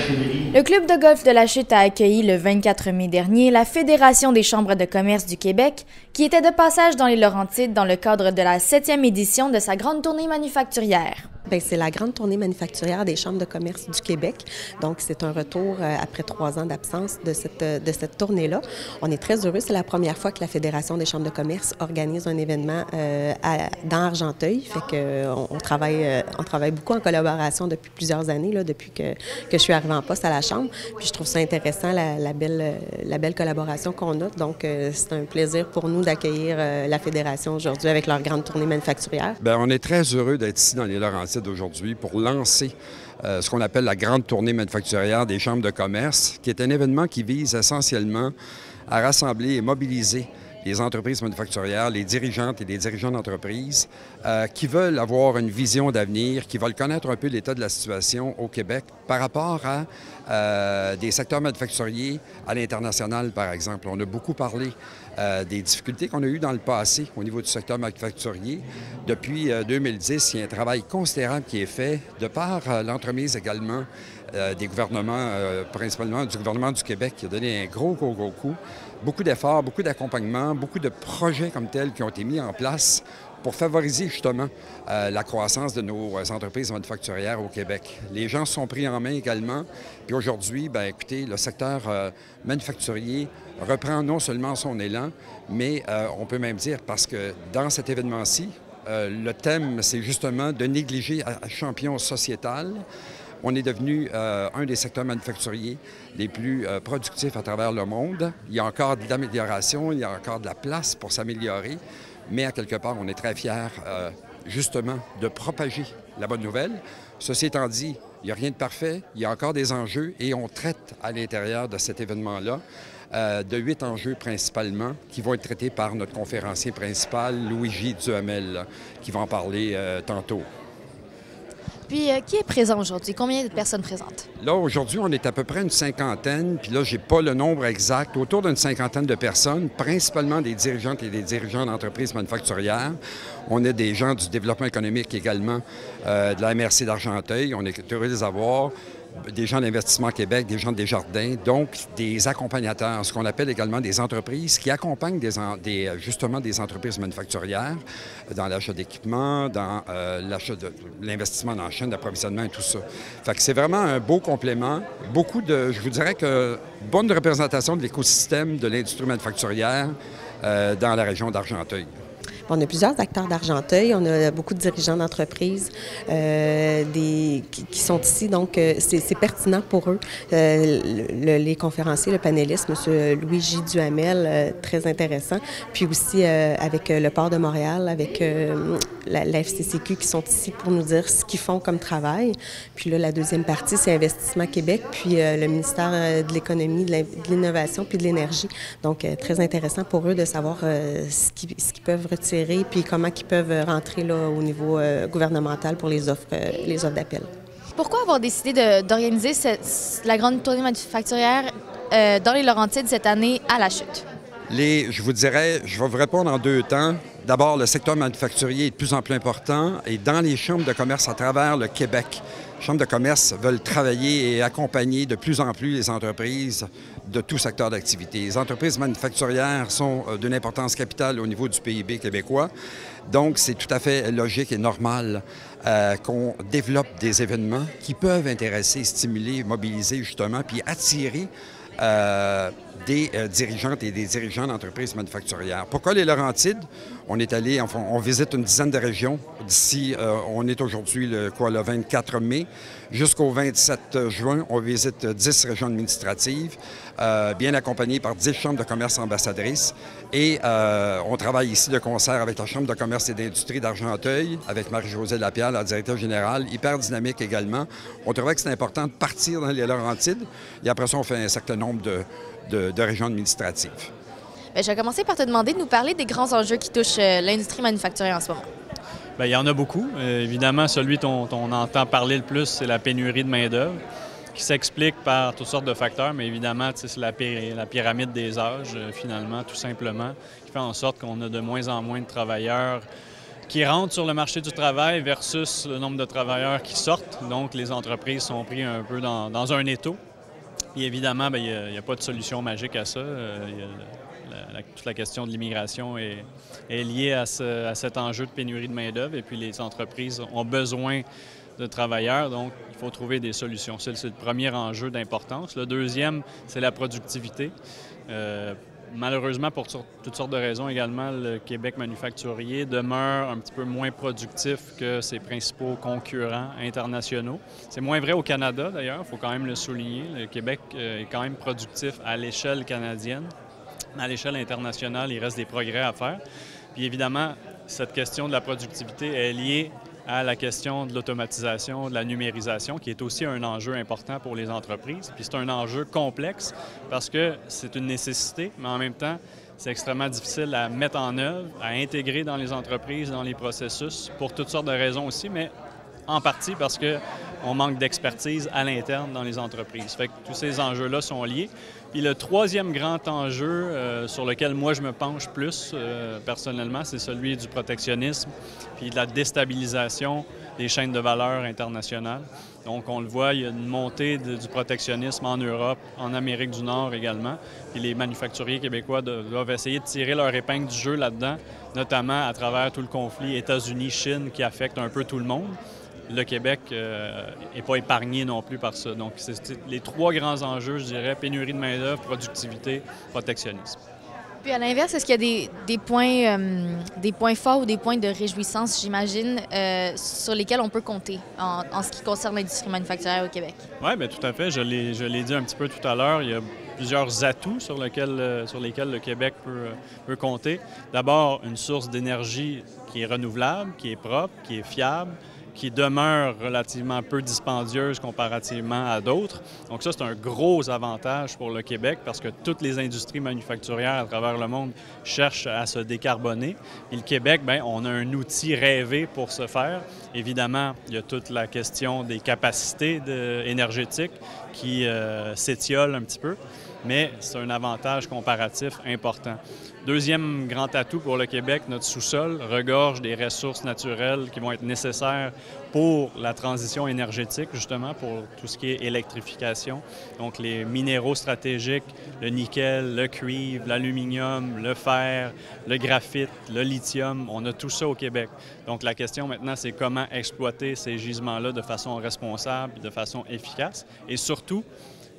Le club de golf de la Chute a accueilli le 24 mai dernier la Fédération des chambres de commerce du Québec, qui était de passage dans les Laurentides dans le cadre de la 7e édition de sa grande tournée manufacturière. C'est la grande tournée manufacturière des chambres de commerce du Québec. Donc, c'est un retour après 3 ans d'absence de cette tournée-là. On est très heureux. C'est la première fois que la Fédération des chambres de commerce organise un événement dans Argenteuil. Fait qu'on travaille beaucoup en collaboration depuis plusieurs années, là, depuis que je suis arrivée en poste à la Chambre. Puis je trouve ça intéressant, la belle collaboration qu'on a. Donc, c'est un plaisir pour nous d'accueillir la Fédération aujourd'hui avec leur grande tournée manufacturière. Bien, on est très heureux d'être ici dans les Laurentides aujourd'hui pour lancer ce qu'on appelle la grande tournée manufacturière des chambres de commerce, qui est un événement qui vise essentiellement à rassembler et mobiliser les entreprises manufacturières, les dirigeantes et les dirigeants d'entreprises qui veulent avoir une vision d'avenir, qui veulent connaître un peu l'état de la situation au Québec par rapport à des secteurs manufacturiers à l'international, par exemple. On a beaucoup parlé des difficultés qu'on a eues dans le passé au niveau du secteur manufacturier. Depuis 2010, il y a un travail considérable qui est fait de par l'entremise également des gouvernements, principalement du gouvernement du Québec, qui a donné un gros coup. Beaucoup d'efforts, beaucoup d'accompagnement, beaucoup de projets comme tels qui ont été mis en place pour favoriser justement la croissance de nos entreprises manufacturières au Québec. Les gens se sont pris en main également. Puis aujourd'hui, bien écoutez, le secteur manufacturier reprend non seulement son élan, mais on peut même dire, parce que dans cet événement-ci, le thème, c'est justement de négliger un champion sociétal. On est devenu un des secteurs manufacturiers les plus productifs à travers le monde. Il y a encore de l'amélioration, il y a encore de la place pour s'améliorer, mais à quelque part, on est très fiers justement de propager la bonne nouvelle. Ceci étant dit, il n'y a rien de parfait, il y a encore des enjeux et on traite à l'intérieur de cet événement-là de 8 enjeux principalement qui vont être traités par notre conférencier principal, Louis-J. Duhamel, qui va en parler tantôt. Puis, qui est présent aujourd'hui? Combien de personnes présentes? Là, aujourd'hui, on est à peu près une cinquantaine, puis là, je n'ai pas le nombre exact, autour d'une cinquantaine de personnes, principalement des dirigeantes et des dirigeants d'entreprises manufacturières. On a des gens du développement économique également, de la MRC d'Argenteuil, on est heureux de les avoir. Des gens d'Investissement Québec, des gens de Desjardins, donc des accompagnateurs, ce qu'on appelle également des entreprises qui accompagnent justement des entreprises manufacturières dans l'achat d'équipements, dans l'investissement dans la chaîne d'approvisionnement et tout ça. Fait que c'est vraiment un beau complément, je vous dirais que bonne représentation de l'écosystème de l'industrie manufacturière dans la région d'Argenteuil. On a plusieurs acteurs d'Argenteuil, on a beaucoup de dirigeants d'entreprises qui sont ici, donc c'est pertinent pour eux. Les conférenciers, le panéliste, M. Louis-J. Duhamel, très intéressant, puis aussi avec le Port de Montréal, avec la FCCQ qui sont ici pour nous dire ce qu'ils font comme travail. Puis là, la deuxième partie, c'est Investissement Québec, puis le ministère de l'Économie, de l'Innovation puis de l'Énergie. Donc, très intéressant pour eux de savoir ce qu'ils peuvent retirer puis comment ils peuvent rentrer là, au niveau gouvernemental pour les offres d'appel. Pourquoi avoir décidé d'organiser la grande tournée manufacturière dans les Laurentides cette année à la Chute? Je vous dirais, je vais vous répondre en 2 temps. D'abord, le secteur manufacturier est de plus en plus important et dans les chambres de commerce à travers le Québec, les chambres de commerce veulent travailler et accompagner de plus en plus les entreprises de tout secteur d'activité. Les entreprises manufacturières sont d'une importance capitale au niveau du PIB québécois. Donc, c'est tout à fait logique et normal qu'on développe des événements qui peuvent intéresser, stimuler, mobiliser justement, puis attirer des dirigeantes et des dirigeants d'entreprises manufacturières. Pourquoi les Laurentides? On est allé, enfin, on visite une dizaine de régions. D'ici, on est aujourd'hui le 24 mai. Jusqu'au 27 juin, on visite 10 régions administratives, bien accompagnées par 10 chambres de commerce ambassadrices. Et on travaille ici de concert avec la Chambre de commerce et d'industrie d'Argenteuil, avec Marie-Josée Lapierre, la directrice générale, hyper dynamique également. On trouvait que c'est important de partir dans les Laurentides et après ça, on fait un certain nombre de régions administratives. Bien, je vais commencer par te demander de nous parler des grands enjeux qui touchent l'industrie manufacturière en ce moment. Bien, il y en a beaucoup. Évidemment, celui dont on entend parler le plus, c'est la pénurie de main-d'œuvre, qui s'explique par toutes sortes de facteurs, mais évidemment, c'est la pyramide des âges, finalement, tout simplement, qui fait en sorte qu'on a de moins en moins de travailleurs qui rentrent sur le marché du travail versus le nombre de travailleurs qui sortent. Donc, les entreprises sont prises un peu dans un étau. Puis évidemment, bien, il n'y a pas de solution magique à ça. Toute la question de l'immigration est liée à cet enjeu de pénurie de main-d'œuvre. Et puis, les entreprises ont besoin de travailleurs, donc il faut trouver des solutions. C'est le premier enjeu d'importance. Le deuxième, c'est la productivité. Malheureusement, pour toutes sortes de raisons également, le Québec manufacturier demeure un petit peu moins productif que ses principaux concurrents internationaux. C'est moins vrai au Canada, d'ailleurs, il faut quand même le souligner. Le Québec est quand même productif à l'échelle canadienne. À l'échelle internationale, il reste des progrès à faire. Puis évidemment, cette question de la productivité est liée à la question de l'automatisation, de la numérisation, qui est aussi un enjeu important pour les entreprises. Puis c'est un enjeu complexe parce que c'est une nécessité, mais en même temps, c'est extrêmement difficile à mettre en œuvre, à intégrer dans les entreprises, dans les processus, pour toutes sortes de raisons aussi, mais en partie parce qu'on manque d'expertise à l'interne dans les entreprises. Fait que tous ces enjeux-là sont liés. Puis le troisième grand enjeu sur lequel moi je me penche plus personnellement, c'est celui du protectionnisme puis de la déstabilisation des chaînes de valeur internationales. Donc on le voit, il y a une montée du protectionnisme en Europe, en Amérique du Nord également. Puis les manufacturiers québécois doivent essayer de tirer leur épingle du jeu là-dedans, notamment à travers tout le conflit États-Unis-Chine qui affecte un peu tout le monde. Le Québec n'est pas épargné non plus par ça. Donc, c'est les trois grands enjeux, je dirais, pénurie de main-d'œuvre, productivité, protectionnisme. Puis à l'inverse, est-ce qu'il y a des points forts ou des points de réjouissance, j'imagine, sur lesquels on peut compter en ce qui concerne l'industrie manufacturière au Québec? Oui, bien tout à fait. Je l'ai dit un petit peu tout à l'heure. Il y a plusieurs atouts sur lesquels le Québec peut compter. D'abord, une source d'énergie qui est renouvelable, qui est propre, qui est fiable, qui demeure relativement peu dispendieuse comparativement à d'autres. Donc ça, c'est un gros avantage pour le Québec parce que toutes les industries manufacturières à travers le monde cherchent à se décarboner. Et le Québec, bien, on a un outil rêvé pour ce faire. Évidemment, il y a toute la question des capacités énergétiques qui s'étiolent un petit peu, mais c'est un avantage comparatif important. Deuxième grand atout pour le Québec, notre sous-sol regorge des ressources naturelles qui vont être nécessaires pour la transition énergétique, justement, pour tout ce qui est électrification. Donc, les minéraux stratégiques, le nickel, le cuivre, l'aluminium, le fer, le graphite, le lithium, on a tout ça au Québec. Donc, la question maintenant, c'est comment exploiter ces gisements-là de façon responsable et de façon efficace. Et surtout,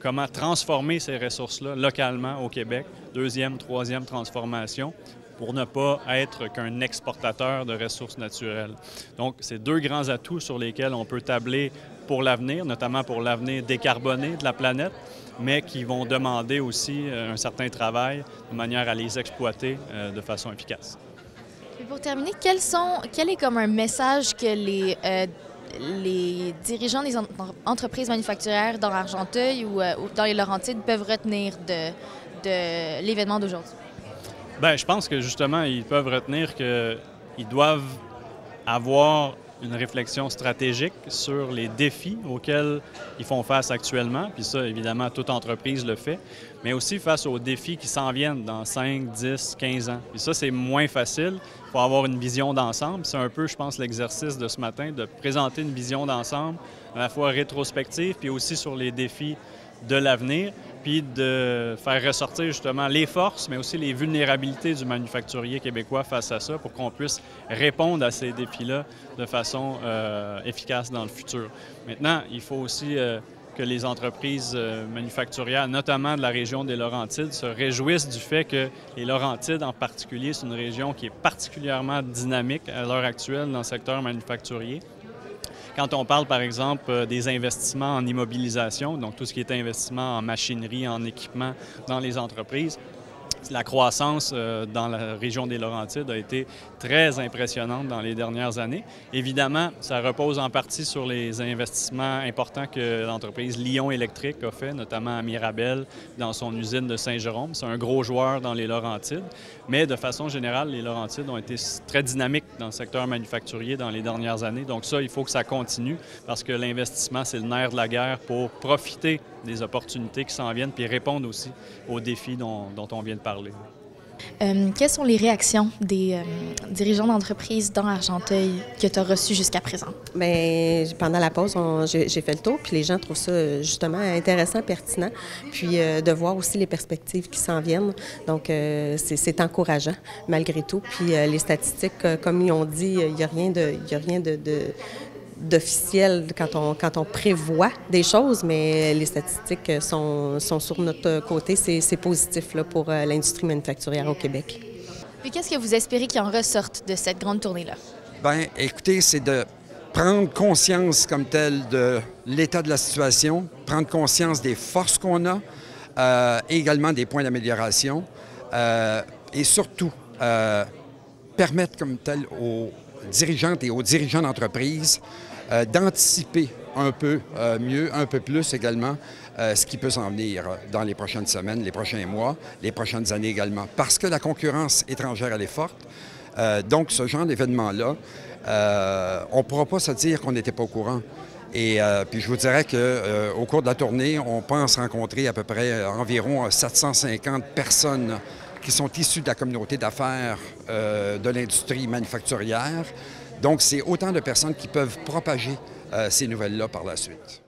comment transformer ces ressources-là localement au Québec, deuxième, troisième transformation, pour ne pas être qu'un exportateur de ressources naturelles. Donc, c'est deux grands atouts sur lesquels on peut tabler pour l'avenir, notamment pour l'avenir décarboné de la planète, mais qui vont demander aussi un certain travail de manière à les exploiter de façon efficace. Et pour terminer, quel est comme un message que les dirigeants des entreprises manufacturières dans Argenteuil ou dans les Laurentides peuvent retenir de l'événement d'aujourd'hui? Bien, je pense que justement, ils peuvent retenir qu'ils doivent avoir une réflexion stratégique sur les défis auxquels ils font face actuellement. Puis ça, évidemment, toute entreprise le fait, mais aussi face aux défis qui s'en viennent dans 5, 10, 15 ans. Puis ça, c'est moins facile. Il faut avoir une vision d'ensemble. C'est un peu, je pense, l'exercice de ce matin, de présenter une vision d'ensemble, à la fois rétrospective, puis aussi sur les défis de l'avenir, puis de faire ressortir justement les forces, mais aussi les vulnérabilités du manufacturier québécois face à ça pour qu'on puisse répondre à ces défis-là de façon efficace dans le futur. Maintenant, il faut aussi que les entreprises manufacturières, notamment de la région des Laurentides, se réjouissent du fait que les Laurentides en particulier, c'est une région qui est particulièrement dynamique à l'heure actuelle dans le secteur manufacturier. Quand on parle, par exemple, des investissements en immobilisation, donc tout ce qui est investissement en machinerie, en équipement dans les entreprises, la croissance dans la région des Laurentides a été très impressionnante dans les dernières années. Évidemment, ça repose en partie sur les investissements importants que l'entreprise Lion Électrique a fait, notamment à Mirabel, dans son usine de Saint-Jérôme. C'est un gros joueur dans les Laurentides, mais de façon générale, les Laurentides ont été très dynamiques dans le secteur manufacturier dans les dernières années. Donc ça, il faut que ça continue parce que l'investissement, c'est le nerf de la guerre pour profiter des opportunités qui s'en viennent puis répondre aussi aux défis dont on vient de parler. Quelles sont les réactions des dirigeants d'entreprise dans Argenteuil que tu as reçues jusqu'à présent? Bien, pendant la pause, j'ai fait le tour, puis les gens trouvent ça justement intéressant, pertinent, puis de voir aussi les perspectives qui s'en viennent. Donc, c'est encourageant, malgré tout. Puis les statistiques, comme ils ont dit, il n'y a rien d'officiel quand on prévoit des choses, mais les statistiques sont sur notre côté. C'est positif là, pour l'industrie manufacturière au Québec. Puis qu'est-ce que vous espérez qu'il en ressorte de cette grande tournée-là? Bien, écoutez, c'est de prendre conscience comme tel de l'état de la situation, prendre conscience des forces qu'on a, également des points d'amélioration, et surtout permettre comme tel aux dirigeantes et aux dirigeants d'entreprise d'anticiper un peu mieux, un peu plus également, ce qui peut s'en venir dans les prochaines semaines, les prochains mois, les prochaines années également. Parce que la concurrence étrangère, elle est forte. Donc, ce genre d'événement-là, on ne pourra pas se dire qu'on n'était pas au courant. Et puis, je vous dirais qu'au cours de la tournée, on pense rencontrer à peu près environ 750 personnes qui sont issues de la communauté d'affaires de l'industrie manufacturière. Donc, c'est autant de personnes qui peuvent propager ces nouvelles-là par la suite.